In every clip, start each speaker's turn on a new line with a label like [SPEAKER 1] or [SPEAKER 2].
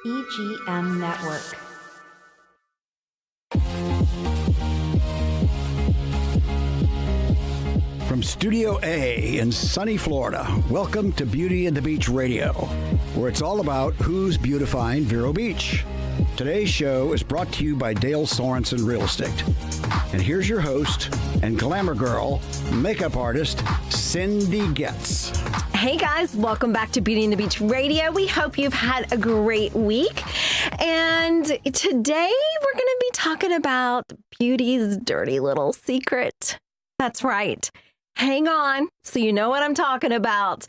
[SPEAKER 1] EGM Network.
[SPEAKER 2] From Studio A in sunny Florida, welcome to Beauty and the Beach Radio, where it's all about who's beautifying Vero Beach. Today's show is brought to you by Dale Sorensen Real Estate. And here's your host and glamour girl, makeup artist, Cindy Getz.
[SPEAKER 3] Hey guys, welcome back to Beauty and the Beach Radio. We hope you've had a great week. And today we're going to be talking about beauty's dirty little secret. That's right. Hang on, so you know what I'm talking about.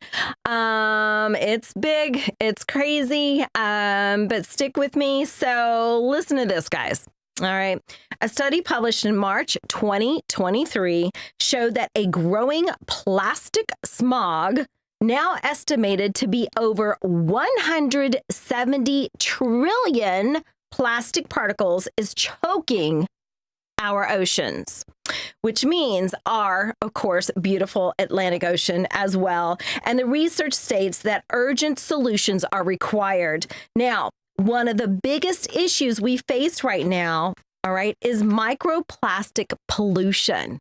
[SPEAKER 3] It's big, it's crazy, but stick with me. So listen to this, guys. All right. A study published in March 2023 showed that a growing plastic smog, now estimated to be over 170 trillion plastic particles, is choking our oceans, which means our, of course, beautiful Atlantic Ocean as well. And the research states that urgent solutions are required. Now, one of the biggest issues we face right now, all right, is microplastic pollution.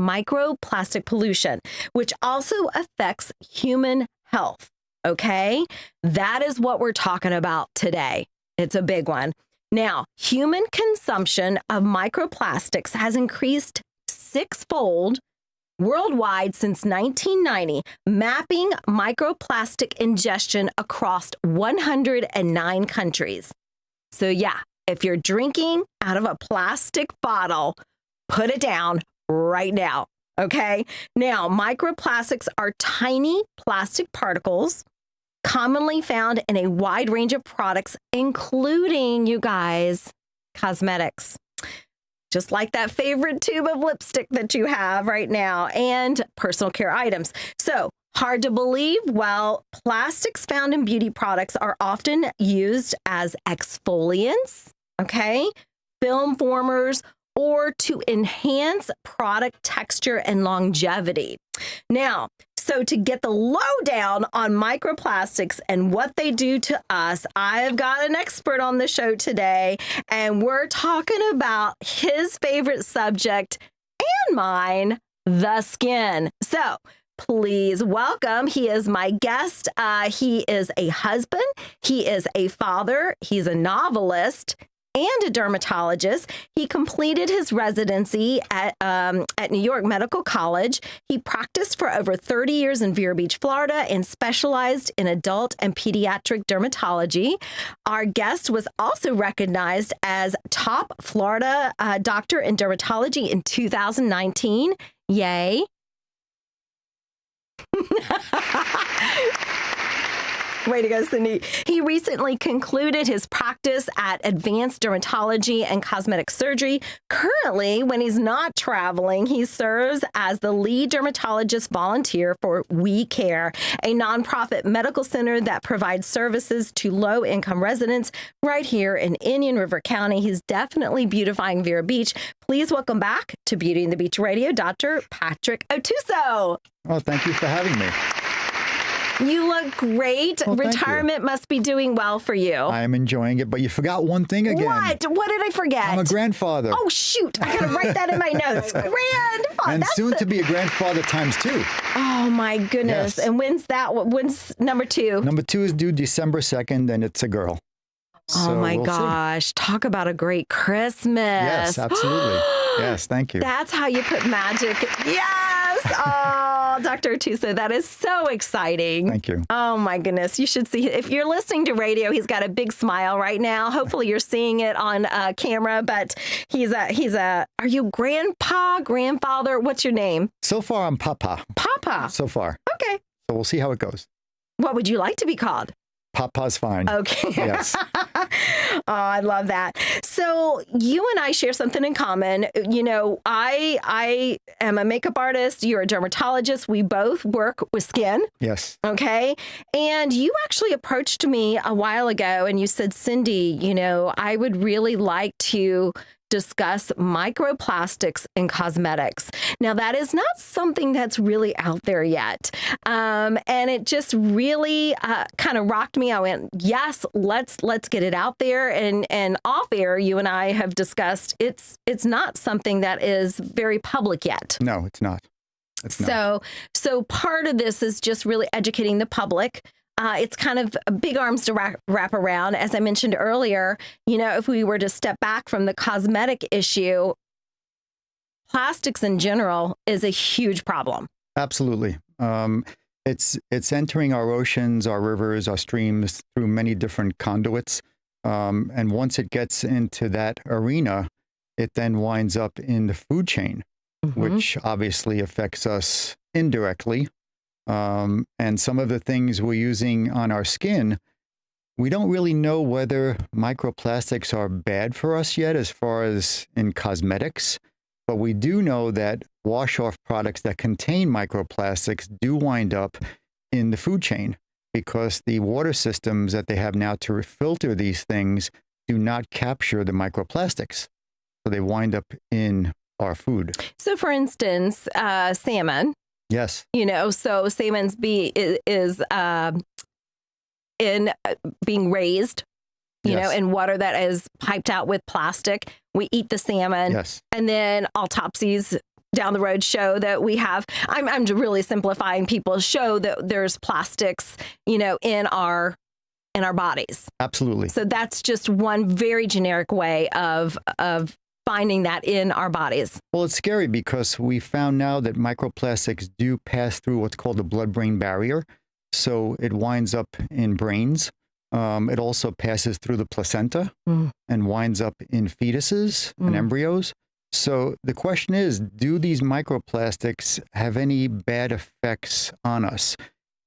[SPEAKER 3] Microplastic pollution, which also affects human health. Okay, that is what we're talking about today. It's a big one. Now, human consumption of microplastics has increased sixfold worldwide since 1990, mapping microplastic ingestion across 109 countries. So yeah, if you're drinking out of a plastic bottle, put it down right now, okay? Now, microplastics are tiny plastic particles commonly found in a wide range of products, including, you guys, cosmetics. Just like that favorite tube of lipstick that you have right now, and personal care items. So, hard to believe? Well, plastics found in beauty products are often used as exfoliants, okay, film formers, or to enhance product texture and longevity. Now, so to get the lowdown on microplastics and what they do to us, I've got an expert on the show today, and we're talking about his favorite subject and mine, the skin. So please welcome. He is my guest. He is a husband. He is a father. He's a novelist and a dermatologist. He completed his residency at New York Medical College. He practiced for over 30 years in Vero Beach, Florida, and specialized in adult and pediatric dermatology. Our guest was also recognized as top Florida doctor in dermatology in 2019. Yay. Way to go, Cindy. He recently concluded his practice at Advanced Dermatology and Cosmetic Surgery. Currently, when he's not traveling, he serves as the lead dermatologist volunteer for We Care, a nonprofit medical center that provides services to low-income residents right here in Indian River County. He's definitely beautifying Vero Beach. Please welcome back to Beauty and the Beach Radio, Dr. Patrick Otuso.
[SPEAKER 4] Well, thank you for having me.
[SPEAKER 3] You look great.
[SPEAKER 4] Well,
[SPEAKER 3] Retirement must be doing well for you.
[SPEAKER 4] I am enjoying it, but you forgot one thing again.
[SPEAKER 3] What? What did I forget?
[SPEAKER 4] I'm a grandfather.
[SPEAKER 3] Oh, shoot. I got to write that in my notes. Grandfather.
[SPEAKER 4] And soon to be a grandfather times 2.
[SPEAKER 3] Oh, my goodness.
[SPEAKER 4] Yes.
[SPEAKER 3] And when's that? When's number 2?
[SPEAKER 4] Number 2 is due December 2nd, and it's a girl.
[SPEAKER 3] Oh, my
[SPEAKER 4] we'll
[SPEAKER 3] gosh.
[SPEAKER 4] See.
[SPEAKER 3] Talk about a great Christmas.
[SPEAKER 4] Yes, absolutely. Yes, thank you.
[SPEAKER 3] That's how you put magic. Yes. Oh, Dr. Otuso, that is so exciting.
[SPEAKER 4] Thank you.
[SPEAKER 3] Oh, my goodness. You should see. If you're listening to radio, he's got a big smile right now. Hopefully you're seeing it on camera, but are you grandpa, grandfather? What's your name?
[SPEAKER 4] So far, I'm Papa.
[SPEAKER 3] Papa.
[SPEAKER 4] So far.
[SPEAKER 3] Okay.
[SPEAKER 4] So we'll see how it goes.
[SPEAKER 3] What would you like to be called?
[SPEAKER 4] Papa's fine.
[SPEAKER 3] Okay.
[SPEAKER 4] Yes.
[SPEAKER 3] Oh, I love that. So you and I share something in common. You know, I am a makeup artist. You're a dermatologist. We both work with skin.
[SPEAKER 4] Yes.
[SPEAKER 3] Okay. And you actually approached me a while ago and you said, Cindy, you know, I would really like to discuss microplastics in cosmetics. Now, that is not something that's really out there yet. And it just really kind of rocked me. I went, yes, let's get it out there. And off air, you and I have discussed it's not something that is very public yet.
[SPEAKER 4] No, it's not.
[SPEAKER 3] So part of this is just really educating the public. It's kind of big arms to wrap around. As I mentioned earlier, if we were to step back from the cosmetic issue, plastics in general is a huge problem.
[SPEAKER 4] Absolutely. It's entering our oceans, our rivers, our streams through many different conduits. And once it gets into that arena, it then winds up in the food chain, which obviously affects us indirectly. And some of the things we're using on our skin, we don't really know whether microplastics are bad for us yet as far as in cosmetics, but we do know that wash-off products that contain microplastics do wind up in the food chain because the water systems that they have now to filter these things do not capture the microplastics. So they wind up in our food. So
[SPEAKER 3] for instance, salmon.
[SPEAKER 4] Yes.
[SPEAKER 3] So salmon's is being raised, in water that is piped out with plastic. We eat the salmon.
[SPEAKER 4] Yes.
[SPEAKER 3] And then autopsies down the road show that we have, I'm really simplifying, people show that there's plastics, in our bodies.
[SPEAKER 4] Absolutely.
[SPEAKER 3] So that's just one very generic way of finding that in our bodies.
[SPEAKER 4] Well, it's scary because we found now that microplastics do pass through what's called the blood-brain barrier. So it winds up in brains. It also passes through the placenta and winds up in fetuses and embryos. So the question is, do these microplastics have any bad effects on us?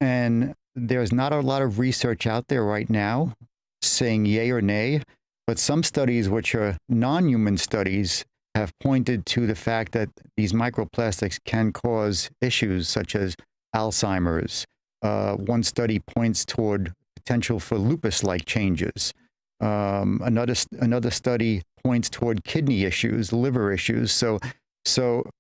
[SPEAKER 4] And there's not a lot of research out there right now saying yay or nay. But some studies, which are non-human studies, have pointed to the fact that these microplastics can cause issues such as Alzheimer's. One study points toward potential for lupus-like changes. Another study points toward kidney issues, liver issues. So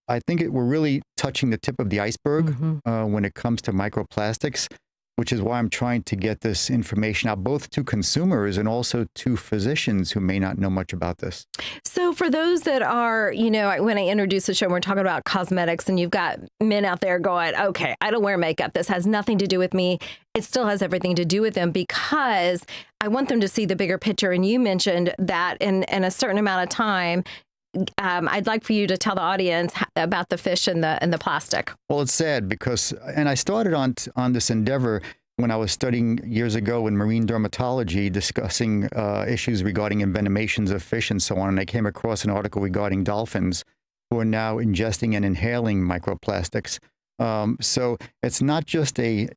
[SPEAKER 4] I think we're really touching the tip of the iceberg when it comes to microplastics, which is why I'm trying to get this information out both to consumers and also to physicians who may not know much about this.
[SPEAKER 3] So for those that are, when I introduce the show, we're talking about cosmetics and you've got men out there going, okay, I don't wear makeup. This has nothing to do with me. It still has everything to do with them because I want them to see the bigger picture. And you mentioned that in a certain amount of time, I'd like for you to tell the audience about the fish and the plastic.
[SPEAKER 4] Well, it's sad because, and I started on this endeavor when I was studying years ago in marine dermatology, discussing issues regarding envenomations of fish and so on. And I came across an article regarding dolphins who are now ingesting and inhaling microplastics. So it's not just a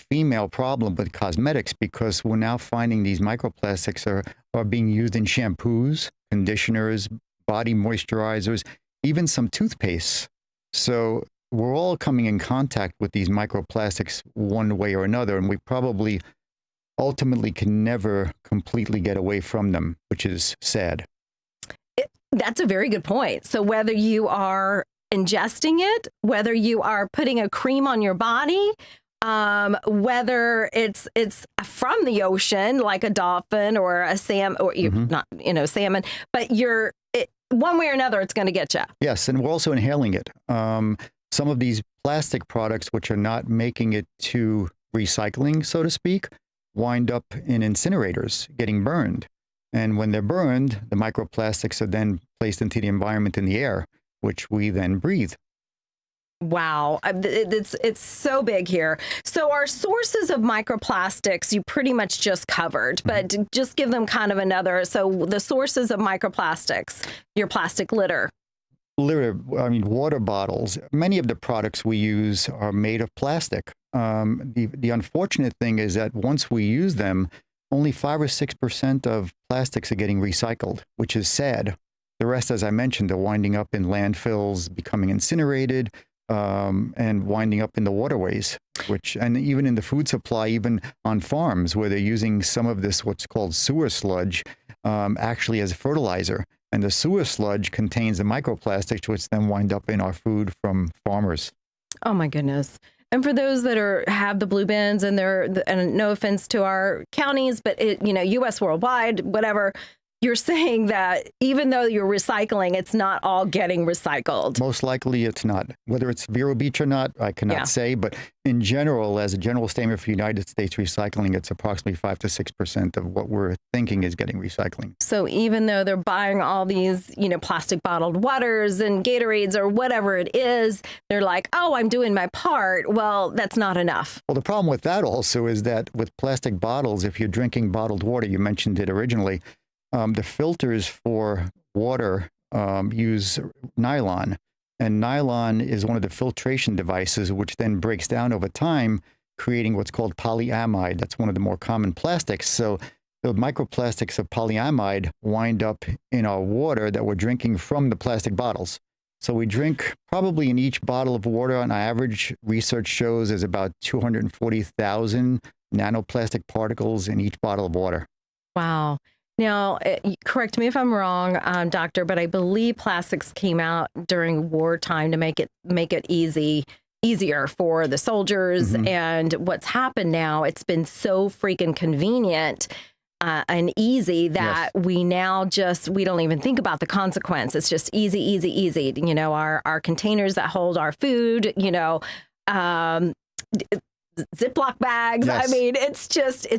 [SPEAKER 4] female problem with cosmetics because we're now finding these microplastics are being used in shampoos, conditioners, body moisturizers, even some toothpaste. So we're all coming in contact with these microplastics one way or another, and we probably ultimately can never completely get away from them, which is sad.
[SPEAKER 3] That's a very good point. So whether you are ingesting it, whether you are putting a cream on your body, whether it's from the ocean, like a dolphin or a salmon, or not, salmon, but one way or another, it's going to get you.
[SPEAKER 4] Yes, and we're also inhaling it. Some of these plastic products, which are not making it to recycling, so to speak, wind up in incinerators, getting burned. And when they're burned, the microplastics are then placed into the environment in the air, which we then breathe.
[SPEAKER 3] Wow. It's so big here. So our sources of microplastics, you pretty much just covered, but just give them kind of another. So the sources of microplastics, your plastic litter.
[SPEAKER 4] Water bottles. Many of the products we use are made of plastic. The unfortunate thing is that once we use them, only 5 or 6% of plastics are getting recycled, which is sad. The rest, as I mentioned, are winding up in landfills, becoming incinerated, and winding up in the waterways, and even in the food supply, even on farms where they're using some of this, what's called sewer sludge, actually as fertilizer. And the sewer sludge contains the microplastics, which then wind up in our food from farmers.
[SPEAKER 3] Oh my goodness. And for those that have the blue bins and and no offense to our counties, but US worldwide, whatever, you're saying that even though you're recycling, it's not all getting recycled.
[SPEAKER 4] Most likely it's not. Whether it's Vero Beach or not, I cannot say. But in general, as a general statement for United States recycling, it's approximately 5 to 6% of what we're thinking is getting recycling.
[SPEAKER 3] So even though they're buying all these, plastic bottled waters and Gatorades or whatever it is, they're like, oh, I'm doing my part. Well, that's not enough.
[SPEAKER 4] Well, the problem with that also is that with plastic bottles, if you're drinking bottled water, you mentioned it originally, the filters for water use nylon, and nylon is one of the filtration devices, which then breaks down over time, creating what's called polyamide. That's one of the more common plastics. So the microplastics of polyamide wind up in our water that we're drinking from the plastic bottles. So we drink probably in each bottle of water, on average, research shows is about 240,000 nanoplastic particles in each bottle of water.
[SPEAKER 3] Wow. Now, correct me if I'm wrong, doctor, but I believe plastics came out during wartime to make it easier for the soldiers.
[SPEAKER 4] Mm-hmm.
[SPEAKER 3] And what's happened now, it's been so freaking convenient and easy that we now we don't even think about the consequence. It's just easy, easy, easy. Our containers that hold our food, Ziploc bags.
[SPEAKER 4] Yes.
[SPEAKER 3] I mean, it's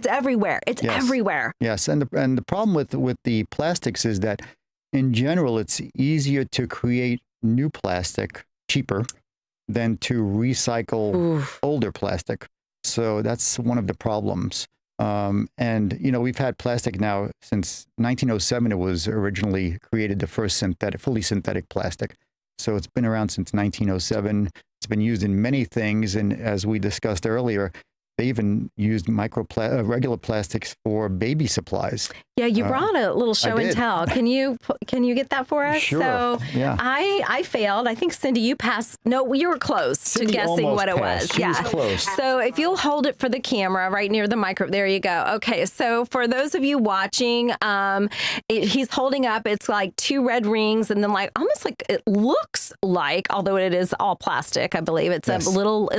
[SPEAKER 3] everywhere. It's everywhere.
[SPEAKER 4] Yes. And the problem with the plastics is that in general, it's easier to create new plastic cheaper than to recycle older plastic. So that's one of the problems. And we've had plastic now since 1907. It was originally created, the first fully synthetic plastic. So it's been around since 1907. It's been used in many things. And as we discussed earlier, they even used regular plastics for baby supplies.
[SPEAKER 3] Yeah, you brought a little show and tell. Can you get that for us?
[SPEAKER 4] Sure.
[SPEAKER 3] So
[SPEAKER 4] yeah.
[SPEAKER 3] I failed. I think, Cindy, you passed. No, you were close
[SPEAKER 4] Cindy
[SPEAKER 3] to guessing what it
[SPEAKER 4] passed.
[SPEAKER 3] was.
[SPEAKER 4] She was close.
[SPEAKER 3] So if you'll hold it for the camera right near the micro, there you go. Okay. So for those of you watching, he's holding up. It's like two red rings, and then almost like it looks like, although it is all plastic, I believe it's it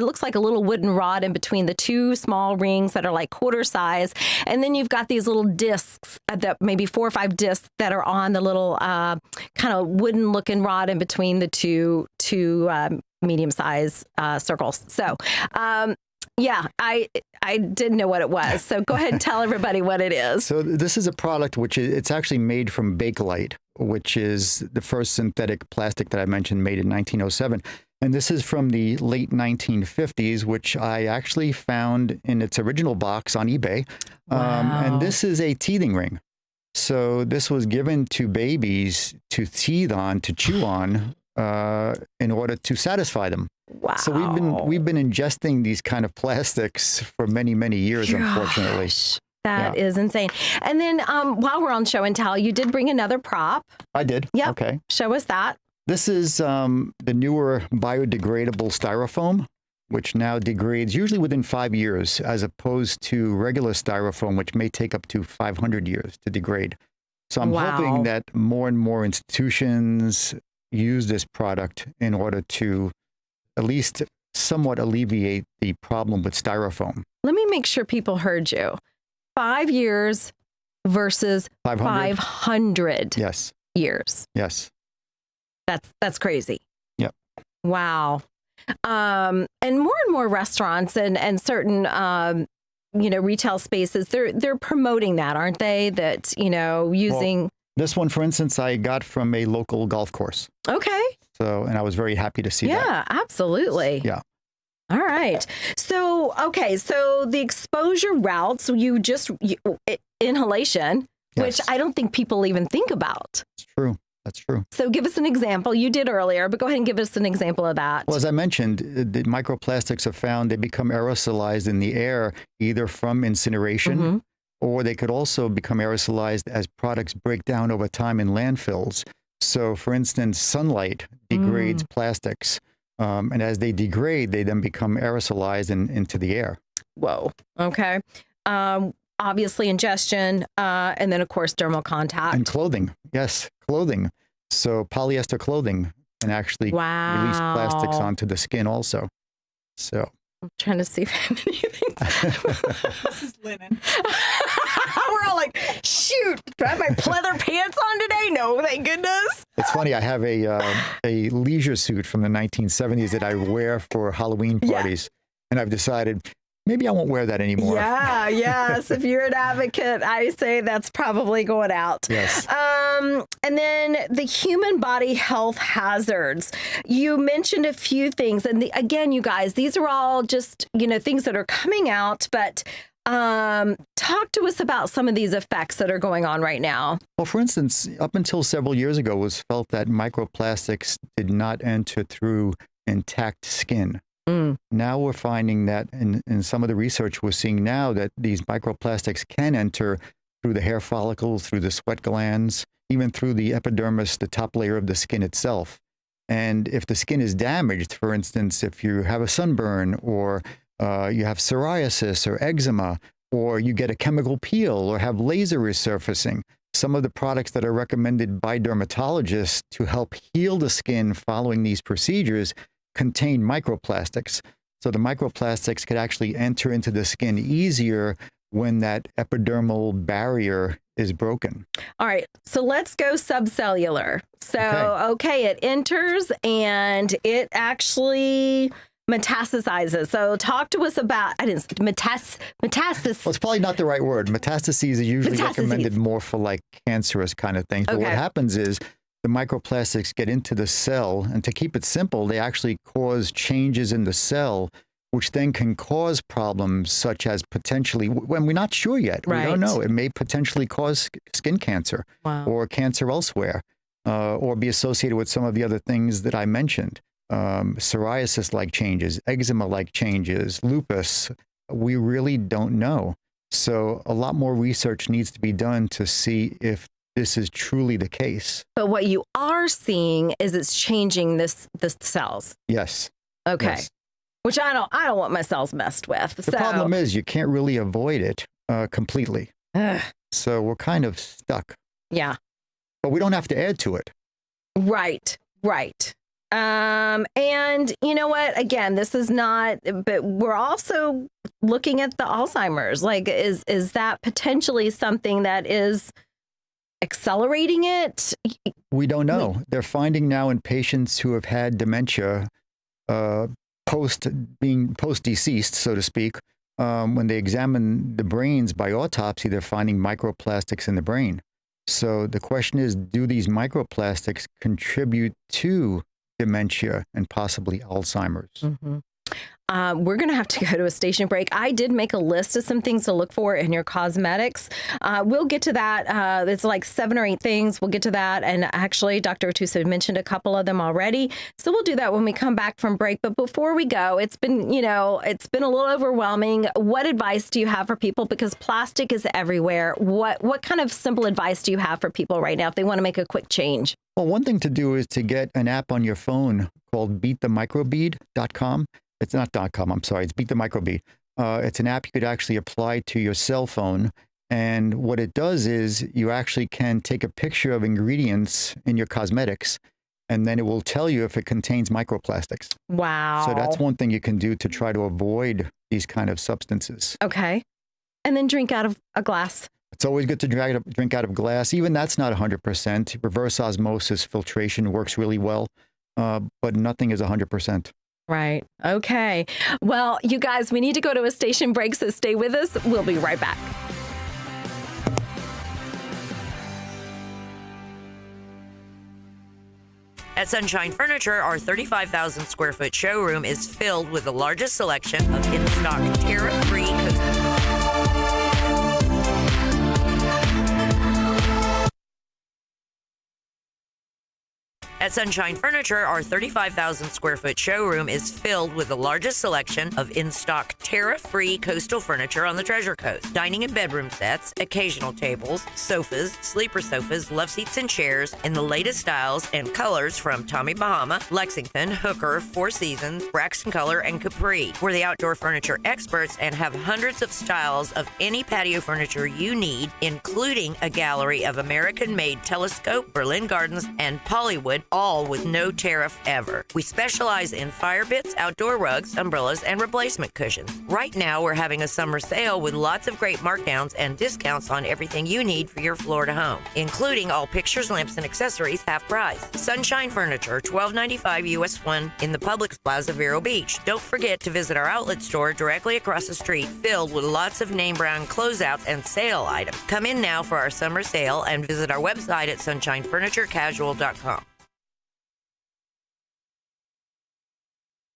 [SPEAKER 3] looks like a little wooden rod in between the two small rings that are like quarter size, and then you've got these little discs that maybe 4 or 5 discs that are on the little kind of wooden looking rod in between the two medium sized circles. So yeah, I didn't know what it was. So go ahead and tell everybody what it is.
[SPEAKER 4] So this is a product it's actually made from Bakelite, which is the first synthetic plastic that I mentioned, made in 1907. And this is from the late 1950s, which I actually found in its original box on eBay.
[SPEAKER 3] Wow.
[SPEAKER 4] And this is a teething ring. So this was given to babies to teeth on, to chew on, in order to satisfy them.
[SPEAKER 3] Wow.
[SPEAKER 4] So we've been ingesting these kind of plastics for many, many years, unfortunately.
[SPEAKER 3] That is insane. And then while we're on show and tell, you did bring another prop.
[SPEAKER 4] I did.
[SPEAKER 3] Yep.
[SPEAKER 4] Okay.
[SPEAKER 3] Show us that.
[SPEAKER 4] This is the newer biodegradable styrofoam, which now degrades usually within 5 years, as opposed to regular styrofoam, which may take up to 500 years to degrade. So I'm hoping that more and more institutions use this product in order to at least somewhat alleviate the problem with styrofoam.
[SPEAKER 3] Let me make sure people heard you. 5 years versus 500
[SPEAKER 4] Yes.
[SPEAKER 3] years.
[SPEAKER 4] Yes.
[SPEAKER 3] That's crazy.
[SPEAKER 4] Yep.
[SPEAKER 3] Wow. And more restaurants and certain retail spaces, they're promoting that, aren't they? That, using.
[SPEAKER 4] Well, this one, for instance, I got from a local golf course.
[SPEAKER 3] Okay.
[SPEAKER 4] So, and I was very happy to see that.
[SPEAKER 3] Yeah, absolutely.
[SPEAKER 4] Yeah.
[SPEAKER 3] All right. So, so the exposure routes, inhalation, which I don't think people even think about.
[SPEAKER 4] It's true. That's true.
[SPEAKER 3] So give us an example. You did earlier, but go ahead and give us an example of that.
[SPEAKER 4] Well, as I mentioned, the microplastics are found, they become aerosolized in the air, either from incineration, or they could also become aerosolized as products break down over time in landfills. So, for instance, sunlight degrades plastics, and as they degrade, they then become aerosolized into the air.
[SPEAKER 3] Whoa. Okay. obviously ingestion, and then of course dermal contact.
[SPEAKER 4] And clothing. Yes, clothing. So polyester clothing can actually release plastics onto the skin also. So
[SPEAKER 3] I'm trying to see if I have anything.
[SPEAKER 5] This is linen.
[SPEAKER 3] We're all like, shoot, do I have my pleather pants on today? No, thank goodness.
[SPEAKER 4] it's funny. I have a leisure suit from the 1970s that I wear for Halloween parties, and I've decided maybe I won't wear that anymore.
[SPEAKER 3] Yeah, yes. If you're an advocate, I say that's probably going out.
[SPEAKER 4] Yes.
[SPEAKER 3] And then the human body health hazards. You mentioned a few things. And again, you guys, these are all just, things that are coming out. But talk to us about some of these effects that are going on right now.
[SPEAKER 4] Well, for instance, up until several years ago, it was felt that microplastics did not enter through intact skin. Now we're finding that in some of the research we're seeing now that these microplastics can enter through the hair follicles, through the sweat glands, even through the epidermis, the top layer of the skin itself. And if the skin is damaged, for instance, if you have a sunburn or you have psoriasis or eczema, or you get a chemical peel or have laser resurfacing, some of the products that are recommended by dermatologists to help heal the skin following these procedures contain microplastics. So the microplastics could actually enter into the skin easier when that epidermal barrier is broken.
[SPEAKER 3] All right. So let's go subcellular. So, okay, it enters and it actually metastasizes. So talk to us about, metastasis.
[SPEAKER 4] Well, it's probably not the right word. Metastases are usually recommended more for like cancerous kind of things. But what happens is the microplastics get into the cell, and to keep it simple, they actually cause changes in the cell, which then can cause problems such as potentially, when we're not sure yet, we don't know, it may potentially cause skin cancer or cancer elsewhere, or be associated with some of the other things that I mentioned, psoriasis-like changes, eczema-like changes, lupus. We really don't know. So a lot more research needs to be done to see if this is truly the case.
[SPEAKER 3] But what you are seeing is it's changing the cells.
[SPEAKER 4] Yes.
[SPEAKER 3] Okay.
[SPEAKER 4] Yes.
[SPEAKER 3] Which I don't want my cells messed with.
[SPEAKER 4] The problem is you can't really avoid it completely. So we're kind of stuck.
[SPEAKER 3] Yeah.
[SPEAKER 4] But we don't have to add to it.
[SPEAKER 3] Right. And you know what? Again, this is not, but we're also looking at the Alzheimer's. Like, is that potentially something that is accelerating it?
[SPEAKER 4] We don't know. They're finding now in patients who have had dementia post-deceased, so to speak, when they examine the brains by autopsy, they're finding microplastics in the brain. So the question is, do these microplastics contribute to dementia and possibly Alzheimer's?
[SPEAKER 3] Mm-hmm. We're going to have to go to a station break. I did make a list of some things to look for in your cosmetics. We'll get to that. It's like 7 or 8 things. We'll get to that. And actually, Dr. Otusa mentioned a couple of them already. So we'll do that when we come back from break. But before we go, it's been a little overwhelming. What advice do you have for people? Because plastic is everywhere. What kind of simple advice do you have for people right now if they want to make a quick change?
[SPEAKER 4] Well, one thing to do is to get an app on your phone called beatthemicrobead.com. It's not .com, I'm sorry. It's Beat the Microbead. It's an app you could actually apply to your cell phone. And what it does is you actually can take a picture of ingredients in your cosmetics, and then it will tell you if it contains microplastics.
[SPEAKER 3] Wow.
[SPEAKER 4] So that's one thing you can do to try to avoid these kind of substances.
[SPEAKER 3] Okay. And then drink out of a glass.
[SPEAKER 4] It's always good to drink out of glass. Even that's not 100%. Reverse osmosis filtration works really well, but nothing is 100%.
[SPEAKER 3] Right. Okay. Well, you guys, we need to go to a station break, so stay with us. We'll be right back.
[SPEAKER 6] At Sunshine Furniture, our 35,000 square foot showroom is filled with the largest selection of in-stock tariff-free At Sunshine Furniture, our 35,000 square foot showroom, is filled with the largest selection of in-stock tariff-free coastal furniture on the Treasure Coast. Dining and bedroom sets, occasional tables, sofas, sleeper sofas, love seats, and chairs in the latest styles and colors from Tommy Bahama, Lexington, Hooker, Four Seasons, Braxton Color, and Capri. We're the outdoor furniture experts and have hundreds of styles of any patio furniture you need, including a gallery of American-made Telescope, Berlin Gardens, and Pollywood, all with no tariff ever. We specialize in fire pits, outdoor rugs, umbrellas, and replacement cushions. Right now, we're having a summer sale with lots of great markdowns and discounts on everything you need for your Florida home, including all pictures, lamps, and accessories half price. Sunshine Furniture, $12.95 US 1 in the Publix Plaza, Vero Beach. Don't forget to visit our outlet store directly across the street, filled with lots of name brand closeouts and sale items. Come in now for our summer sale and visit our website at sunshinefurniturecasual.com.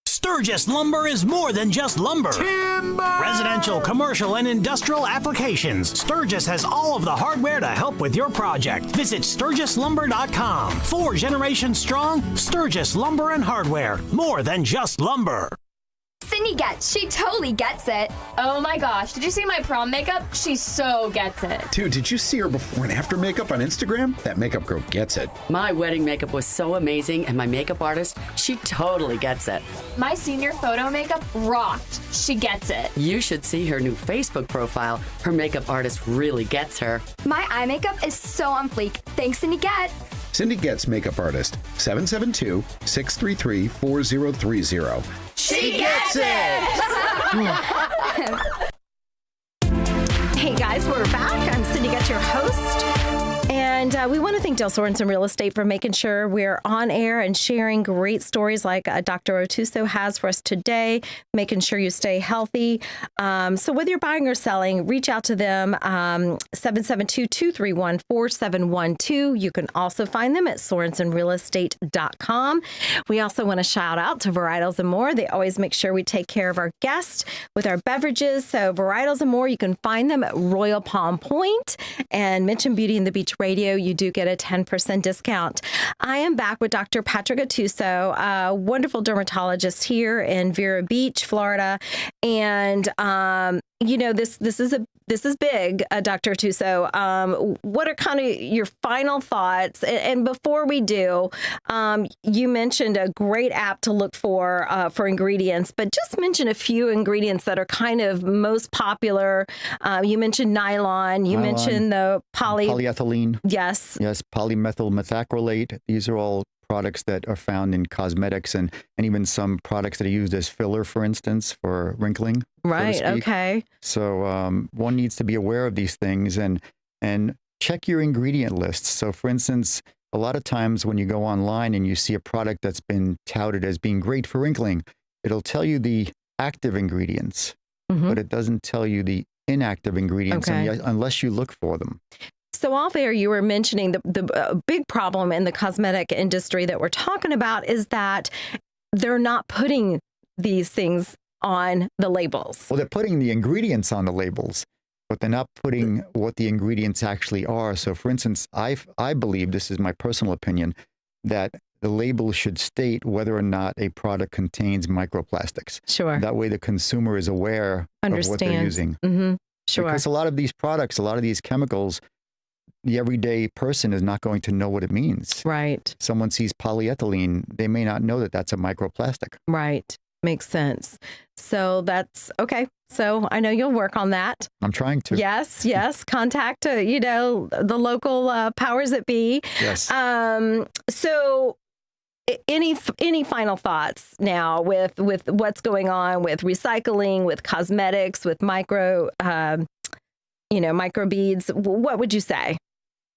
[SPEAKER 5] Sturgis Lumber is more than just lumber. Timber! Residential, commercial, and industrial applications. Sturgis has all of the hardware to help with your project. Visit SturgisLumber.com. 4 generations strong, Sturgis Lumber and Hardware. More than just lumber.
[SPEAKER 7] Cindy gets. She totally gets it.
[SPEAKER 8] Oh my gosh, did you see my prom makeup? She so gets it.
[SPEAKER 9] Dude, did you see her before and after makeup on Instagram? That makeup girl gets it.
[SPEAKER 10] My wedding makeup was so amazing, and my makeup artist, she totally gets it.
[SPEAKER 8] My senior photo makeup rocked. She gets it.
[SPEAKER 10] You should see her new Facebook profile. Her makeup artist really gets her.
[SPEAKER 7] My eye makeup is so on fleek. Thanks, Cindy Getz.
[SPEAKER 9] Cindy Getz Makeup Artist, 772-633-4030.
[SPEAKER 7] She gets it!
[SPEAKER 3] Hey guys, we're back. I'm Cindy Getz, your host. And we want to thank Dale Sorensen Real Estate for making sure we're on air and sharing great stories like Dr. Otuso has for us today, making sure you stay healthy. So whether you're buying or selling, reach out to them, 772-231-4712. You can also find them at sorensenrealestate.com. We also want to shout out to Varietals and More. They always make sure we take care of our guests with our beverages. So Varietals and More, you can find them at Royal Palm Point, and mention Beauty and the Beach Radio. You do get a 10% discount. I am back with Dr. Patrick Otuso, a wonderful dermatologist here in Vero Beach, Florida. And, this is big, Dr. Otuso. What are kind of your final thoughts? And before we do, you mentioned a great app to look for ingredients, but just mention a few ingredients that are kind of most popular. You mentioned nylon. You mentioned the
[SPEAKER 4] polyethylene.
[SPEAKER 3] Yes.
[SPEAKER 4] Yes, polymethyl methacrylate. These are all products that are found in cosmetics and even some products that are used as filler, for instance, for wrinkling.
[SPEAKER 3] Right.
[SPEAKER 4] So to speak.
[SPEAKER 3] Okay.
[SPEAKER 4] So one needs to be aware of these things and check your ingredient lists. So for instance, a lot of times when you go online and you see a product that's been touted as being great for wrinkling, it'll tell you the active ingredients, but it doesn't tell you the inactive ingredients unless you look for them.
[SPEAKER 3] So off air, you were mentioning the big problem in the cosmetic industry that we're talking about is that they're not putting these things on the labels.
[SPEAKER 4] Well, they're putting the ingredients on the labels, but they're not putting what the ingredients actually are. So for instance, I believe, this is my personal opinion, that the label should state whether or not a product contains microplastics.
[SPEAKER 3] Sure.
[SPEAKER 4] That way the consumer is aware of what they're using.
[SPEAKER 3] Sure.
[SPEAKER 4] Because a lot of these products, a lot of these chemicals, the everyday person is not going to know what it means.
[SPEAKER 3] Right.
[SPEAKER 4] Someone sees polyethylene, they may not know that that's a microplastic.
[SPEAKER 3] Right. Makes sense. So that's okay. So I know you'll work on that.
[SPEAKER 4] I'm trying to.
[SPEAKER 3] Yes. Contact, the local powers that be.
[SPEAKER 4] Yes.
[SPEAKER 3] So any final thoughts now with what's going on with recycling, with cosmetics, with microbeads? What would you say?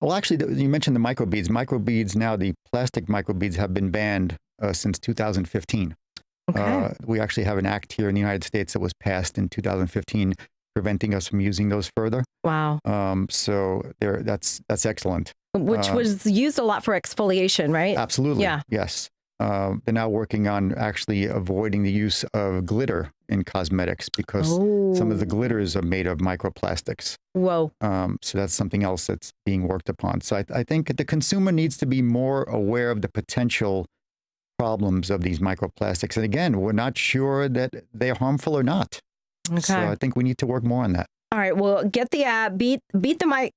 [SPEAKER 4] Well, actually, you mentioned the microbeads. Microbeads now, the plastic microbeads have been banned since 2015.
[SPEAKER 3] Okay.
[SPEAKER 4] We actually have an act here in the United States that was passed in 2015 preventing us from using those further.
[SPEAKER 3] Wow.
[SPEAKER 4] So that's excellent.
[SPEAKER 3] Which was used a lot for exfoliation, right?
[SPEAKER 4] Absolutely.
[SPEAKER 3] Yeah.
[SPEAKER 4] Yes. they're now working on actually avoiding the use of glitter in cosmetics because some of the glitters are made of microplastics.
[SPEAKER 3] Whoa.
[SPEAKER 4] So that's something else that's being worked upon. So I think the consumer needs to be more aware of the potential problems of these microplastics. And again, we're not sure that they're harmful or not.
[SPEAKER 3] Okay.
[SPEAKER 4] So I think we need to work more on that.
[SPEAKER 3] All right. Well, get the app. Beat the microbead.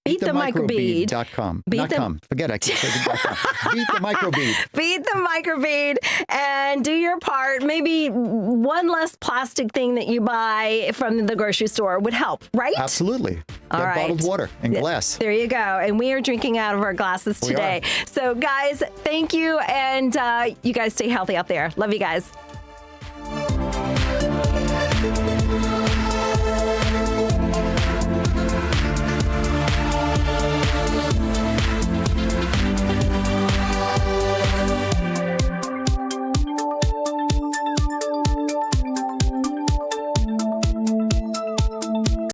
[SPEAKER 4] Microbead.com.
[SPEAKER 3] Beat
[SPEAKER 4] Not
[SPEAKER 3] the-
[SPEAKER 4] com. Forget I keep saying .com. Beat the microbead.
[SPEAKER 3] Beat the microbead and do your part. Maybe one less plastic thing that you buy from the grocery store would help, right?
[SPEAKER 4] Absolutely.
[SPEAKER 3] All
[SPEAKER 4] Get
[SPEAKER 3] right.
[SPEAKER 4] bottled water and glass.
[SPEAKER 3] There you go. And we are drinking out of our glasses
[SPEAKER 4] We
[SPEAKER 3] today. So, guys, thank you. And you guys stay healthy out there. Love you guys.